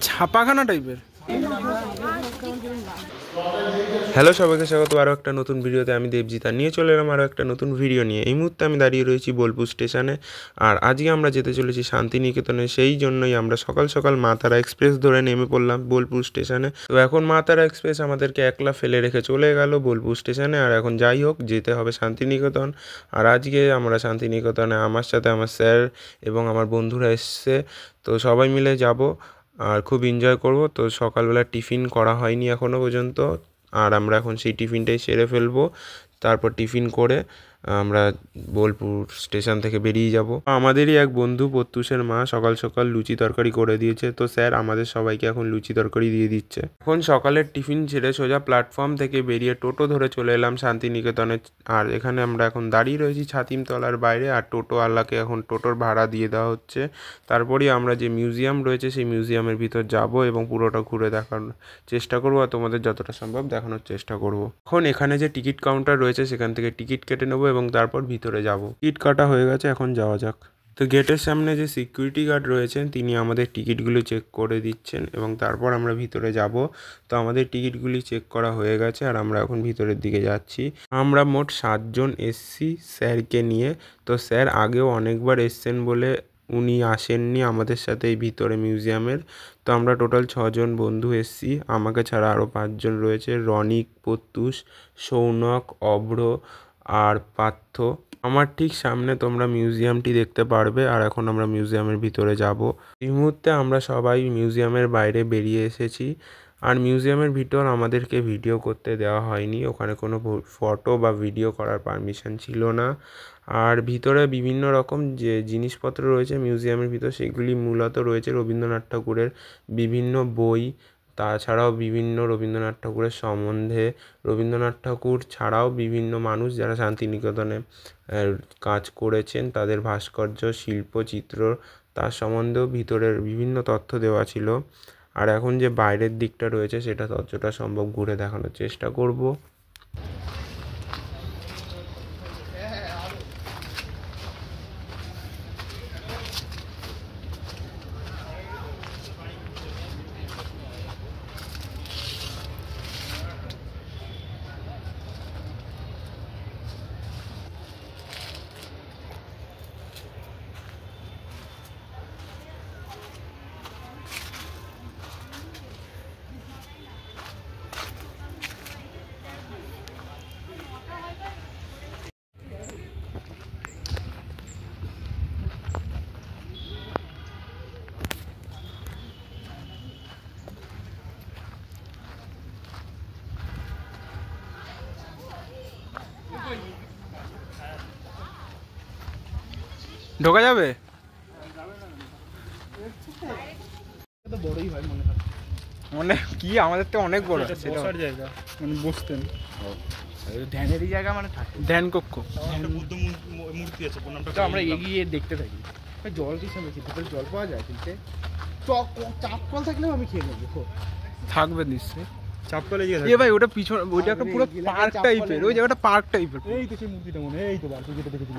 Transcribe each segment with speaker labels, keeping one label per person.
Speaker 1: ছাপাখানা টাইপের।
Speaker 2: হ্যালো সবাইকে স্বাগত আরও একটা নতুন ভিডিওতে। আমি দেবজিৎ আর নিয়ে চলে এলাম আরও একটা নতুন ভিডিও নিয়ে। এই মুহূর্তে আমি দাঁড়িয়ে রয়েছি বোলপুর স্টেশনে, আর আজকে আমরা যেতে চলেছি শান্তিনিকেতনে। সেই জন্যই আমরা সকাল সকাল মা তারা এক্সপ্রেস ধরে নেমে পড়লাম বোলপুর স্টেশনে। তো এখন মা তারা এক্সপ্রেস আমাদেরকে একলা ফেলে রেখে চলে গেল বোলপুর স্টেশনে। আর এখন যাই হোক, যেতে হবে শান্তিনিকেতন। আর আজকে আমরা শান্তিনিকেতনে আমার সাথে আমার স্যার এবং আমার বন্ধুরা এসছে, তো সবাই মিলে যাব আর খুব এনজয় করব। তো সকালবেলা টিফিন করা হয়নি এখনও পর্যন্ত, আর আমরা এখন সেই টিফিনটাই সেরে ফেলবো। তারপর টিফিন করে আমরা বোলপুর স্টেশন থেকে বেরিয়ে যাব। আমাদেরই এক বন্ধু প্রত্যুষের মা সকাল সকাল লুচি তরকারি করে দিয়েছে, তো স্যার আমাদের সবাইকে এখন লুচি তরকারি দিয়ে দিচ্ছে। এখন সকালের টিফিন ছেড়ে সোজা প্ল্যাটফর্ম থেকে বেরিয়ে টোটো ধরে চলে এলাম শান্তিনিকেতনে। আর এখানে আমরা এখন দাঁড়িয়ে রয়েছি ছাতিমতলার বাইরে, আর টোটোওয়ালাকে এখন টোটোর ভাড়া দিয়ে দেওয়া হচ্ছে। তারপরেই আমরা যে মিউজিয়াম রয়েছে সেই মিউজিয়ামের ভিতর যাব এবং পুরোটা ঘুরে দেখার চেষ্টা করবো, আর তোমাদের যতটা সম্ভব দেখানোর চেষ্টা করব। এখন এখানে যে টিকিট কাউন্টার রয়েছে সেখান থেকে টিকিট কেটে নেবো এবং তারপর ভিতরে যাব। টিকিট কাটা হয়ে গেছে, এখন যাওয়া যাক। তো গেটের সামনে যে সিকিউরিটি গার্ড রয়েছেন তিনি আমাদের টিকিটগুলো চেক করে দিচ্ছেন এবং তারপর আমরা ভিতরে যাব। তো আমাদের টিকিটগুলি চেক করা হয়ে গেছে আর আমরা এখন ভিতরের দিকে যাচ্ছি। আমরা মোট 7 জন এসছি স্যারকে নিয়ে। তো স্যার আগেও অনেকবার এসছেন বলে উনি আসেননি আমাদের সাথে এই ভিতরে মিউজিয়ামের। তো আমরা টোটাল 6 জন বন্ধু এসছি, আমাকে ছাড়া আরও 5 জন রয়েছে, রনিক, প্রত্যুষ, সৌনক, অভ্র আর পার্থ। আমার ঠিক সামনে তোমরা মিউজিয়ামটি দেখতে পারবে। আর এখন আমরা মিউজিয়ামের ভিতরে যাব। এই মুহূর্তে আমরা সবাই মিউজিয়ামের বাইরে বেরিয়ে এসেছি। আর মিউজিয়ামের ভিতর আমাদেরকে ভিডিও করতে দেওয়া হয়নি, ওখানে কোনো ফটো বা ভিডিও করার পারমিশন ছিল না। আর ভিতরে বিভিন্ন রকম যে জিনিসপত্র রয়েছে মিউজিয়ামের ভিতর, সেগুলি মূলত রয়েছে রবীন্দ্রনাথ ঠাকুরের বিভিন্ন বই, তাছাড়াও বিভিন্ন রবীন্দ্রনাথ ঠাকুরের সম্বন্ধে, রবীন্দ্রনাথ ঠাকুর ছাড়াও বিভিন্ন মানুষ যারা শান্তিনিকেতনে কাজ করেছেন তাদের ভাস্কর্য, শিল্পচিত্র, তার সম্বন্ধেও ভিতরের বিভিন্ন তথ্য দেওয়া ছিল। আর এখন যে বাইরের দিকটা রয়েছে সেটা যতটা সম্ভব ঘুরে দেখানোর চেষ্টা করব।
Speaker 1: ঢোকা যাবে?
Speaker 3: বড়ই হয় মনে হয়,
Speaker 1: মানে কি আমাদের তো অনেক বড়
Speaker 3: বসার জায়গা, মানে বসতেন ধ্যানেরই জায়গা, মানে
Speaker 1: ধ্যান কক্ষ।
Speaker 3: বুদ্ধ মূর্তি আছে, প্রণামটা আমরা এগিয়ে দেখতে থাকি। জল কি সময় ভিতরে জল পাওয়া যায় কিনতে? চাপ কল থাকলেও আমি খেয়ে নেবো।
Speaker 1: থাকবে নিশ্চয়ই
Speaker 3: চাপ কলে গিয়ে
Speaker 1: এ ভাই, ওটা পিছনে ওইটা একটা পুরো পার্ক টাইপের, ওই জায়গাটা পার্ক টাইপের।
Speaker 3: এই তো সেই মূর্তিটা মনে, এই তো বাড়ি যেটা দেখেছিল।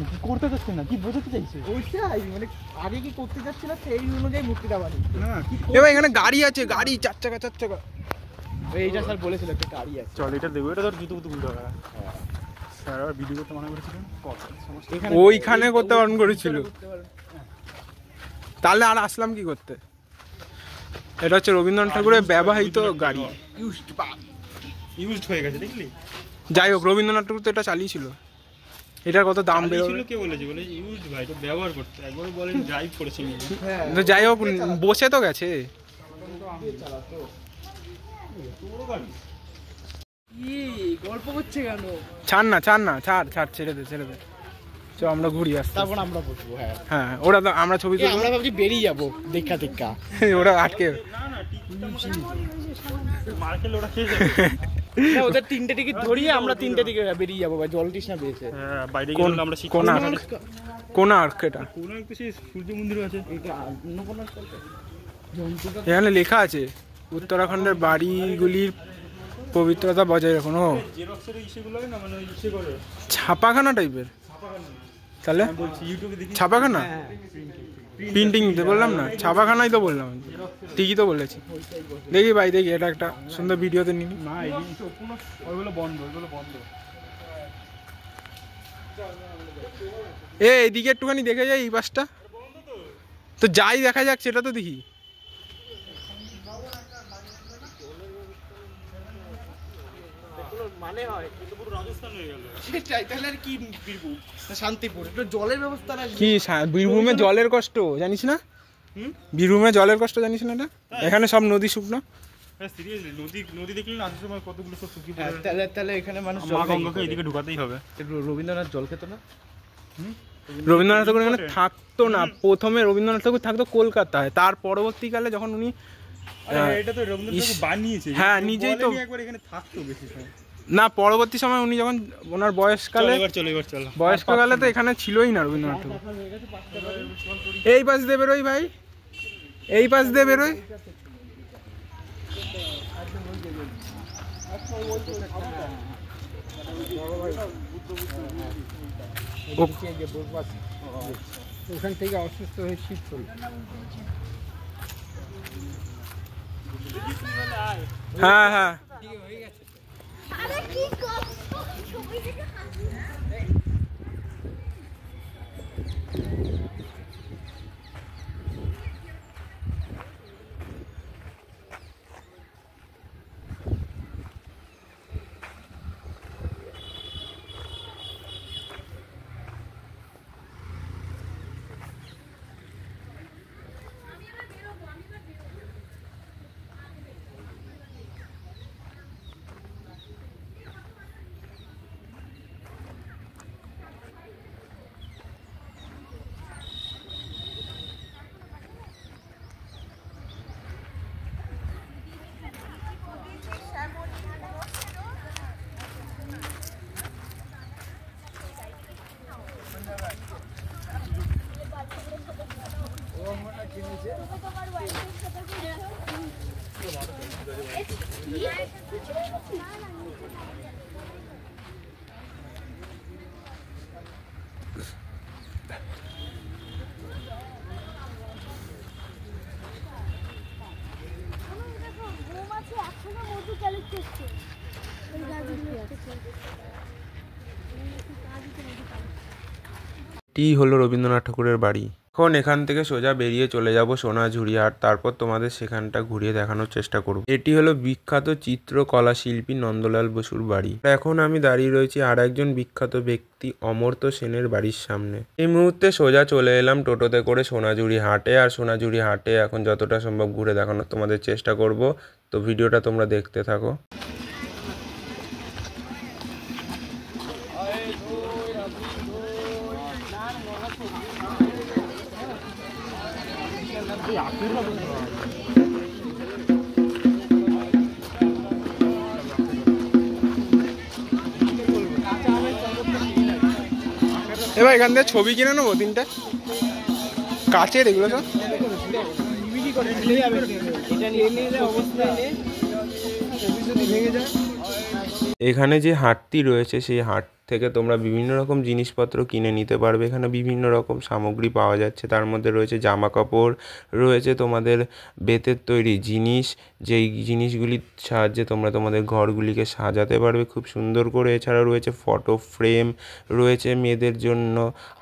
Speaker 3: কি করতে চাচ্ছে না, কি বোঝাতে চাইছে? ওইটাই মানে আগে কি করতে যাচ্ছে না সেই অনুযায়ী মূর্তিটা বানিয়ে না।
Speaker 1: এ ভাই এখানে গাড়ি আছে, গাড়ি 4 চাকা 4 চাকা।
Speaker 3: এইটা স্যার বলেছিল একটা গাড়ি আছে, চল এটা দেখবো। এটা ধর জুতো বুতো ঘুরতে হবে। স্যার আর ভিডিও করতে মানা করেছিলেন,
Speaker 1: ওইখানে করতে বারণ করেছিল, তাহলে আর আসলাম কি করতে? এটা হচ্ছে রবীন্দ্রনাথ ঠাকুরের ব্যবহৃত গাড়ি,
Speaker 3: ইউজড হয়ে গেছে, দেখলি?
Speaker 1: যাই হোক, রবীন্দ্রনাথ ঠাকুর তো এটা চালিয়েছিল। এটার কত দাম বেরোবে?
Speaker 3: কে বলেছে? বলে ইউজড ভাই, এটা ব্যবহার করতে। একবার বলেন ড্রাইভ করেছি নিজে।
Speaker 1: যাই হোক, বসে তো গেছে।
Speaker 3: গল্প করছে কেন?
Speaker 1: ছাড় না, ছাড় না, ছাড় ছাড়, ছেড়ে দে, ছেড়ে দে। চল আমরা ঘুরি আসতে।
Speaker 3: তারপর আমরা বসবো। হ্যাঁ
Speaker 1: হ্যাঁ, ওরা তো আমরা ছবি তুলবো।
Speaker 3: আমরা ভাবছি বেরিয়ে যাবো দেখা দেখা,
Speaker 1: ওরা আটকে
Speaker 3: মার্কেল ওরা খেয়ে যাবে। না, ওদের 3টে টিকিট ধরিয়ে আমরা 3টে দিকে বেরিয়ে যাবো ভাই, জল তৃষ্ণা পেয়েছে। হ্যাঁ, বাইরে গেলে আমরা
Speaker 1: কোন আর্ক? এটা
Speaker 3: কোন আর্ক? সেই সূর্য মন্দির আছে এটা, অন্য কোন আর্ক?
Speaker 1: এখানে লেখা আছে উত্তরাখণ্ডের বাড়িগুলির পবিত্রতা বজায় রাখুন। ও ছাপাখানা টাইপের, তাহলে ছাপাখানা। প্রিন্টিং নিতে বললাম না, ছাপাখানাই তো বললাম, ঠিকই তো বলেছি। দেখি ভাই দেখি, এটা একটা সুন্দর ভিডিওতে নিই।
Speaker 3: না ওইগুলো বন্ধ, ওইগুলো বন্ধ।
Speaker 1: এদিকে একটুখানি দেখে যাই, এই পাশটা তো যাই দেখা যাক, সেটা তো দেখি।
Speaker 3: মানে হয় কিন্তু পুরো রাজস্থান হয়ে গেল। সেটাই, তাহলে আর কি বীরভূম শান্তিপুর, একটু জলের ব্যবস্থা
Speaker 1: কি বীরভূমে জলের কষ্ট জানিস না? বীরভূমে জলের কষ্ট জানিস না? এটা এখানে সব নদী শুকনো।
Speaker 3: হ্যাঁ সিরিয়াসলি, নদী দেখলে না আসার সময় কতগুলো সব শুকিয়ে
Speaker 1: পড়ে। তাহলে এখানে মানুষ
Speaker 3: মা গঙ্গাকে এদিকে ঢুকাতেই হবে।
Speaker 1: রবীন্দ্রনাথ জল খেত না? রবীন্দ্রনাথ ঠাকুর এখানে থাকতো না। প্রথমে রবীন্দ্রনাথ ঠাকুর থাকতো কলকাতায়, তার পরবর্তীকালে যখন উনি
Speaker 3: এটা তো রবীন্দ্রনাথ ঠাকুর বানিয়েছে,
Speaker 1: হ্যাঁ নিজেই তো
Speaker 3: একবার এখানে থাকতো বেশি সময়
Speaker 1: না। পরবর্তী সময় উনি যখন ওনার বয়সকালে বয়স্ককালে তো এখানে ছিলই না রবীন্দ্রনাথ ঠাকুর। এই পাশ দিয়ে বেরোই ভাই, এই পাশ দিয়ে বেরোই। ওখান থেকে অসুস্থ হয়ে শীত চলে। হ্যাঁ হ্যাঁ
Speaker 2: এটি হলো রবীন্দ্রনাথ ঠাকুরের বাড়ি। এখন এখান থেকে সোজা বেরিয়ে চলে যাব সোনাঝুরিহাট, তারপর তোমাদের সেখানটা ঘুরিয়ে দেখানোর চেষ্টা করব। এটি হলো বিখ্যাত চিত্রকলা শিল্পী নন্দলাল বসুর বাড়ি। এখন আমি দাঁড়িয়ে রয়েছি আর একজন বিখ্যাত ব্যক্তি অমর্ত্য সেনের বাড়ির সামনে। এই মুহূর্তে সোজা চলে এলাম টোটোতে করে সোনাঝুরি হাটে, আর সোনাঝুরি হাটে এখন যতটা সম্ভব ঘুরে দেখানোর তোমাদের চেষ্টা করব। তো ভিডিওটা তোমরা দেখতে থাকো।
Speaker 1: এবার এখান থেকে ছবি কিনে নেবো 3টে কাচের, এগুলো তো
Speaker 2: এখানে যে হাটটি রয়েছে সেই হাট থেকে তোমরা বিভিন্ন রকম জিনিসপত্র কিনে নিতে পারবে। এখানে বিভিন্ন রকম সামগ্রী পাওয়া যাচ্ছে, তার মধ্যে রয়েছে জামা কাপড়, রয়েছে তোমাদের বেতের তৈরি জিনিস, যেই জিনিসগুলির সাহায্যে তোমরা তোমাদের ঘরগুলিকে সাজাতে পারবে খুব সুন্দর করে। এছাড়াও রয়েছে ফটো ফ্রেম, রয়েছে মেয়েদের জন্য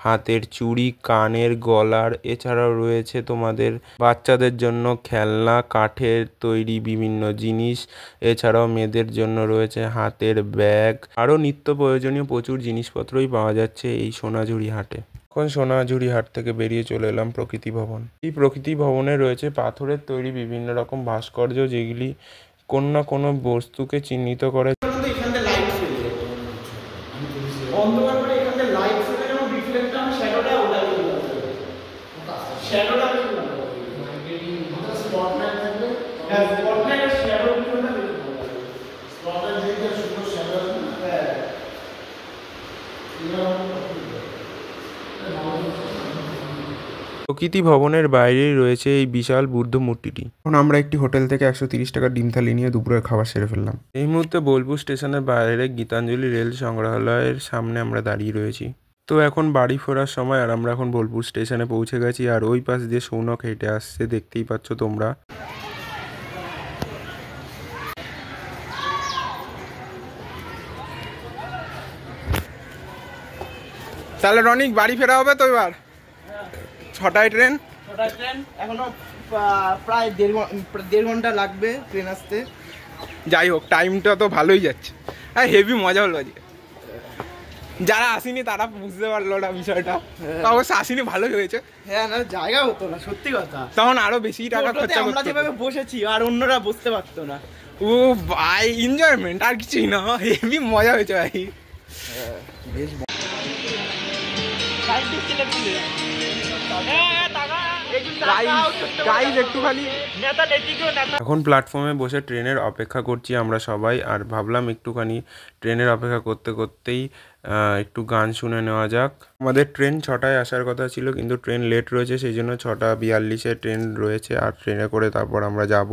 Speaker 2: হাতের চুড়ি, কানের গলার, এছাড়াও রয়েছে তোমাদের বাচ্চাদের জন্য খেলনা, কাঠের তৈরি বিভিন্ন জিনিস, এছাড়াও মেয়েদের জন্য রয়েছে হাতের ব্যাগ, আরও নিত্য প্রয়োজনীয় প্রচুর জিনিসপত্রই পাওয়া যাচ্ছে এই সোনাঝুরি হাটে। এখন সোনাঝুরি হাট থেকে বেরিয়ে চলে এলাম প্রকৃতি ভবন। এই প্রকৃতি ভবনে রয়েছে পাথরের তৈরি বিভিন্ন রকম ভাস্কর্য, যেগুলি কোনো না কোনো বস্তুকে চিহ্নিত করে। প্রকৃতি ভবনের বাইরেই রয়েছে এই বিশাল বুদ্ধ মূর্তিটি। এখন আমরা একটি হোটেল থেকে 130 টাকার ডিম থালি নিয়ে দুপুরের খাবার সেরে ফেললাম। এই মুহূর্তে বোলপুর স্টেশনের বাইরে গীতাঞ্জলি রেল সংগ্রহালয়ের সামনে আমরা দাঁড়িয়ে রয়েছি। তো এখন বাড়ি ফেরার সময়, আর আমরা এখন বোলপুর স্টেশনে পৌঁছে গেছি। আর ওই পাশ দিয়ে সৌনক হেঁটে আসছে, দেখতেই পাচ্ছ তোমরা।
Speaker 1: তাহলে রনিক বাড়ি ফেরা হবে তো এবার? 6টায় ট্রেন।
Speaker 3: এখনো প্রায় দেড় ঘন্টা লাগবে ট্রেন আসতে।
Speaker 1: যাই হোক, টাইমটা তো ভালোই যাচ্ছে। হ্যাঁ, হেভি মজা হলো আজকে। যারা আসেনি তারা বুঝতে পারলো না বিষয়টা, অবশ্য আসেনি ভালোই হয়েছে।
Speaker 3: হ্যাঁ, না জায়গা হতো না, সত্যি কথা।
Speaker 1: তখন আরো বেশি টাকা খরচা
Speaker 3: আমরা
Speaker 1: করতে
Speaker 3: যেভাবে বসেছি আর অন্যরা বসতে পারতো না।
Speaker 1: ও ভাই, এনজয়মেন্ট আর কিছুই না, হেভি মজা হয়েছে ভাই।
Speaker 3: বেশ
Speaker 2: এখন প্ল্যাটফর্মে বসে ট্রেনের অপেক্ষা করছি আমরা সবাই। আর ভাবলাম একটুখানি ট্রেনের অপেক্ষা করতে করতেই একটু গান শুনে নেওয়া যাক। আমাদের ট্রেন 6টায় আসার কথা ছিল, কিন্তু ট্রেন লেট রয়েছে, সেই জন্য 6:42-এ ট্রেন রয়েছে। আর ট্রেনে করে তারপর আমরা যাব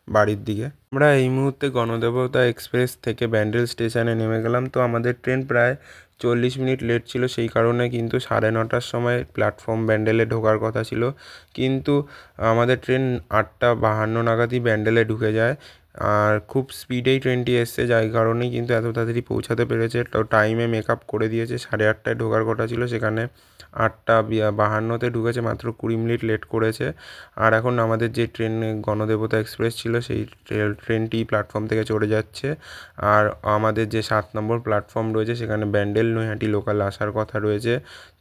Speaker 2: বাড়ির দিকে। আমরা এই মুহূর্তে গণদেবতা এক্সপ্রেস থেকে ব্যান্ডেল স্টেশনে নেমে গেলাম। তো আমাদের ট্রেন প্রায় 40 মিনিট লেট ছিল, সেই কারণে কিন্তু 9:30-টার সময় প্ল্যাটফর্ম ব্যান্ডেলে ঢোকার কথা ছিল, কিন্তু আমাদের ট্রেন 8:52 নাগাদই ব্যান্ডেলে ঢুকে যায়। আর খুব স্পিডেই ট্রেনটি এসছে, যার কারণেই কিন্তু এত তাড়াতাড়ি পৌঁছাতে পেরেছে। তো টাইমে মেকআপ করে দিয়েছে। 8:30টায় ঢোকার কথা ছিল, সেখানে 8:52-তে ঢুকেছে, মাত্র 20 মিনিট লেট করেছে। আর এখন আমাদের যে ট্রেন গণদেবতা এক্সপ্রেস ছিল, সেই ট্রেনটি প্ল্যাটফর্ম থেকে চড়ে যাচ্ছে। আর আমাদের যে 7 নম্বর প্ল্যাটফর্ম রয়েছে, সেখানে ব্যান্ডেল নৈহাটি লোকাল আসার কথা রয়েছে।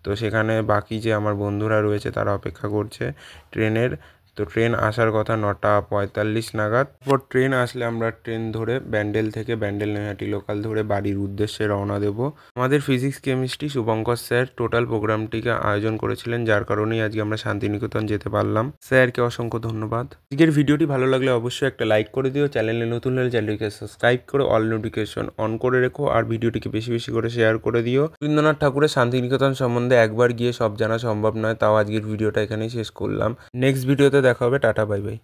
Speaker 2: তো সেখানে বাকি যে আমার বন্ধুরা রয়েছে তারা অপেক্ষা করছে ট্রেনের। তো ট্রেন আসার কথা 9:45 নাগাদ। তারপর ট্রেন আসলে আমরা ট্রেন ধরে ব্যান্ডেল থেকে ব্যান্ডেল নৈহাটি লোকাল ধরে বাড়ির উদ্দেশ্যে রওনা দেব। আমাদের physics chemistry Shubhankar sir total প্রোগ্রামটিকে আয়োজন করেছিলেন, যার কারণেই আজকে আমরা শান্তিনিকেতন যেতে পারলাম। স্যারকে অসংখ্য ধন্যবাদ। আজকের ভিডিওটি ভালো লাগলে অবশ্যই একটা লাইক করে দিও। চ্যানেলে নতুন হলে চ্যানেলটিকে সাবস্ক্রাইব করে অল নোটিফিকেশন অন করে রেখো। আর ভিডিওটিকে বেশি বেশি করে শেয়ার করে দিও। রবীন্দ্রনাথ ঠাকুরের শান্তিনিকেতন সম্বন্ধে একবার গিয়ে সব জানা সম্ভব নয়, তাও আজকের ভিডিওটা এখানেই শেষ করলাম। নেক্সট ভিডিওতে দেখা হবে। Tata, bye bye.